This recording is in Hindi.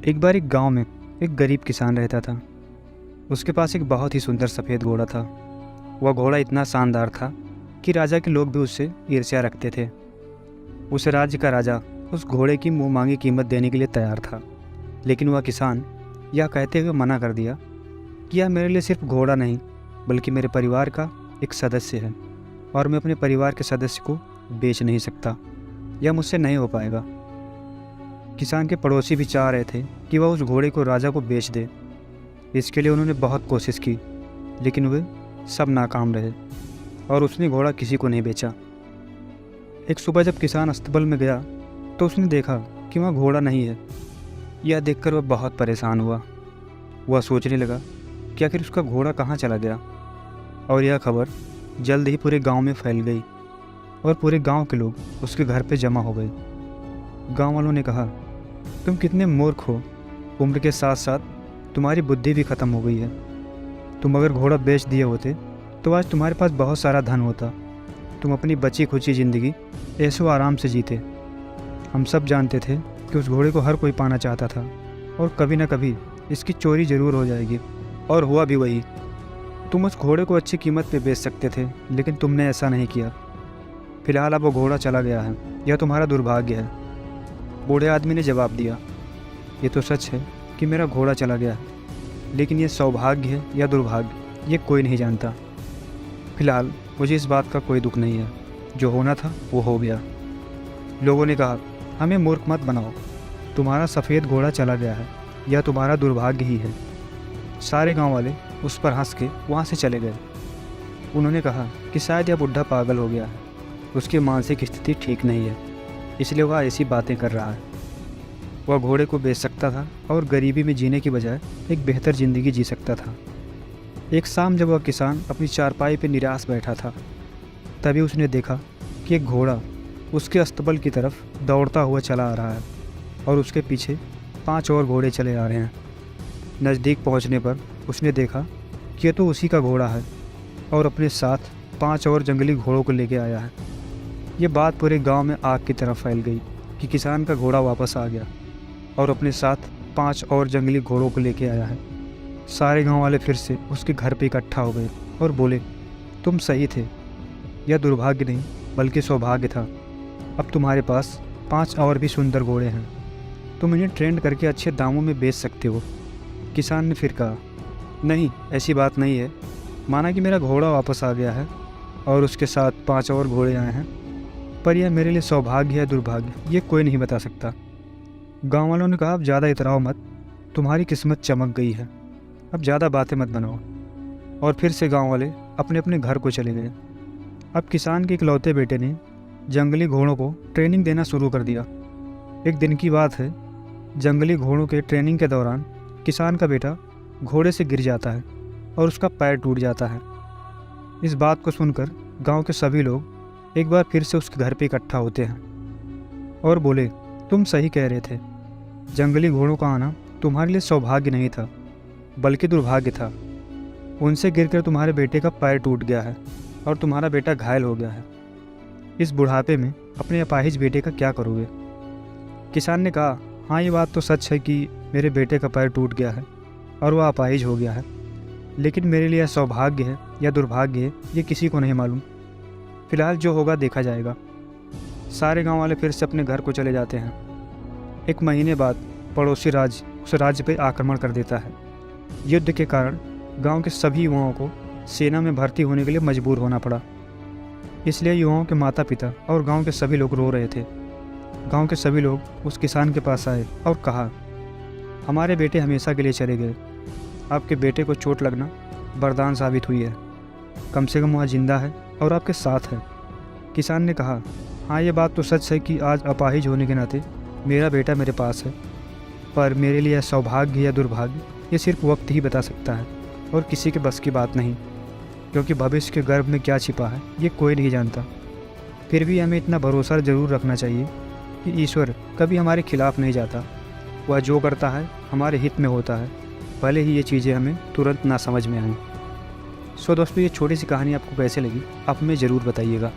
एक बार एक गांव में एक गरीब किसान रहता था। उसके पास एक बहुत ही सुंदर सफ़ेद घोड़ा था। वह घोड़ा इतना शानदार था कि राजा के लोग भी उससे ईर्ष्या रखते थे। उस राज्य का राजा उस घोड़े की मुँह मांगी कीमत देने के लिए तैयार था, लेकिन वह किसान यह कहते हुए मना कर दिया कि यह मेरे लिए सिर्फ घोड़ा नहीं बल्कि मेरे परिवार का एक सदस्य है और मैं अपने परिवार के सदस्य को बेच नहीं सकता। यह मुझसे नहीं हो पाएगा। किसान के पड़ोसी भी चाह रहे थे कि वह उस घोड़े को राजा को बेच दे। इसके लिए उन्होंने बहुत कोशिश की, लेकिन वे सब नाकाम रहे और उसने घोड़ा किसी को नहीं बेचा। एक सुबह जब किसान अस्तबल में गया तो उसने देखा कि वहाँ घोड़ा नहीं है। यह देखकर वह बहुत परेशान हुआ। वह सोचने लगा कि आखिर उसका घोड़ा कहाँ चला गया। और यह खबर जल्द ही पूरे गांव में फैल गई और पूरे गांव के लोग उसके घर पे जमा हो गए। गांव वालों ने कहा, तुम कितने मूर्ख हो, उम्र के साथ साथ तुम्हारी बुद्धि भी ख़त्म हो गई है। तुम अगर घोड़ा बेच दिए होते तो आज तुम्हारे पास बहुत सारा धन होता। तुम अपनी बची खुची ज़िंदगी ऐशो आराम से जीते। हम सब जानते थे कि उस घोड़े को हर कोई पाना चाहता था और कभी ना कभी इसकी चोरी ज़रूर हो जाएगी, और हुआ भी वही। तुम उस घोड़े को अच्छी कीमत पे बेच सकते थे, लेकिन तुमने ऐसा नहीं किया। फिलहाल अब वो घोड़ा चला गया है, यह तुम्हारा दुर्भाग्य है। बूढ़े आदमी ने जवाब दिया, ये तो सच है कि मेरा घोड़ा चला गया है, लेकिन ये सौभाग्य है या दुर्भाग्य ये कोई नहीं जानता। फिलहाल मुझे इस बात का कोई दुख नहीं है। जो होना था वो हो गया। लोगों ने कहा, हमें मूर्ख मत बनाओ, तुम्हारा सफ़ेद घोड़ा चला गया है, यह तुम्हारा दुर्भाग्य ही है। सारे गांव वाले उस पर हंस के वहाँ से चले गए। उन्होंने कहा कि शायद यह बुढ़ा पागल हो गया है, उसकी मानसिक स्थिति ठीक नहीं है, इसलिए वह ऐसी बातें कर रहा है। वह घोड़े को बेच सकता था और गरीबी में जीने की बजाय एक बेहतर ज़िंदगी जी सकता था। एक शाम जब वह किसान अपनी चारपाई पर निराश बैठा था, तभी उसने देखा कि एक घोड़ा उसके अस्तबल की तरफ दौड़ता हुआ चला आ रहा है और उसके पीछे 5 और घोड़े चले आ रहे हैं। नज़दीक पहुंचने पर उसने देखा कि यह तो उसी का घोड़ा है और अपने साथ 5 और जंगली घोड़ों को लेके आया है। ये बात पूरे गांव में आग की तरह फैल गई कि किसान का घोड़ा वापस आ गया और अपने साथ 5 और जंगली घोड़ों को लेके आया है। सारे गांव वाले फिर से उसके घर पे इकट्ठा हो गए और बोले, तुम सही थे, यह दुर्भाग्य नहीं बल्कि सौभाग्य था। अब तुम्हारे पास 5 और भी सुंदर घोड़े हैं, तुम इन्हें ट्रेंड करके अच्छे दामों में बेच सकते हो। किसान ने फिर कहा, नहीं, ऐसी बात नहीं है। माना कि मेरा घोड़ा वापस आ गया है और उसके साथ 5 और घोड़े आए हैं, पर यह मेरे लिए सौभाग्य है दुर्भाग्य ये कोई नहीं बता सकता। गांव वालों ने कहा, अब ज़्यादा इतराओ मत, तुम्हारी किस्मत चमक गई है, अब ज़्यादा बातें मत बनाओ। और फिर से गांव वाले अपने अपने घर को चले गए। अब किसान के इकलौते बेटे ने जंगली घोड़ों को ट्रेनिंग देना शुरू कर दिया। एक दिन की बात है, जंगली घोड़ों के ट्रेनिंग के दौरान किसान का बेटा घोड़े से गिर जाता है और उसका पैर टूट जाता है। इस बात को सुनकर गांव के सभी लोग एक बार फिर से उसके घर पे इकट्ठा होते हैं और बोले, तुम सही कह रहे थे, जंगली घोड़ों का आना तुम्हारे लिए सौभाग्य नहीं था बल्कि दुर्भाग्य था। उनसे गिरकर तुम्हारे बेटे का पैर टूट गया है और तुम्हारा बेटा घायल हो गया है। इस बुढ़ापे में अपने अपाहिज बेटे का क्या करोगे? किसान ने कहा, हाँ, ये बात तो सच है कि मेरे बेटे का पैर टूट गया है और वह अपाहिज हो गया है, लेकिन मेरे लिए यह सौभाग्य है या दुर्भाग्य है ये किसी को नहीं मालूम। फिलहाल जो होगा देखा जाएगा। सारे गांव वाले फिर से अपने घर को चले जाते हैं। एक महीने बाद पड़ोसी राज्य उस राज्य पर आक्रमण कर देता है। युद्ध के कारण गांव के सभी युवाओं को सेना में भर्ती होने के लिए मजबूर होना पड़ा। इसलिए युवाओं के माता पिता और गांव के सभी लोग रो रहे थे। गांव के सभी लोग उस किसान के पास आए और कहा, हमारे बेटे हमेशा के लिए चले गए, आपके बेटे को चोट लगना वरदान साबित हुई है, कम से कम वह जिंदा है और आपके साथ है। किसान ने कहा, हाँ, ये बात तो सच है कि आज अपाहिज होने के नाते मेरा बेटा मेरे पास है, पर मेरे लिए सौभाग्य या दुर्भाग्य ये सिर्फ वक्त ही बता सकता है और किसी के बस की बात नहीं, क्योंकि भविष्य के गर्भ में क्या छिपा है ये कोई नहीं जानता। फिर भी हमें इतना भरोसा ज़रूर रखना चाहिए कि ईश्वर कभी हमारे खिलाफ़ नहीं जाता। वह जो करता है हमारे हित में होता है, भले ही ये चीज़ें हमें तुरंत ना समझ में आएँ। सो दोस्तों, ये छोटी सी कहानी आपको कैसे लगी आप हमें ज़रूर बताइएगा।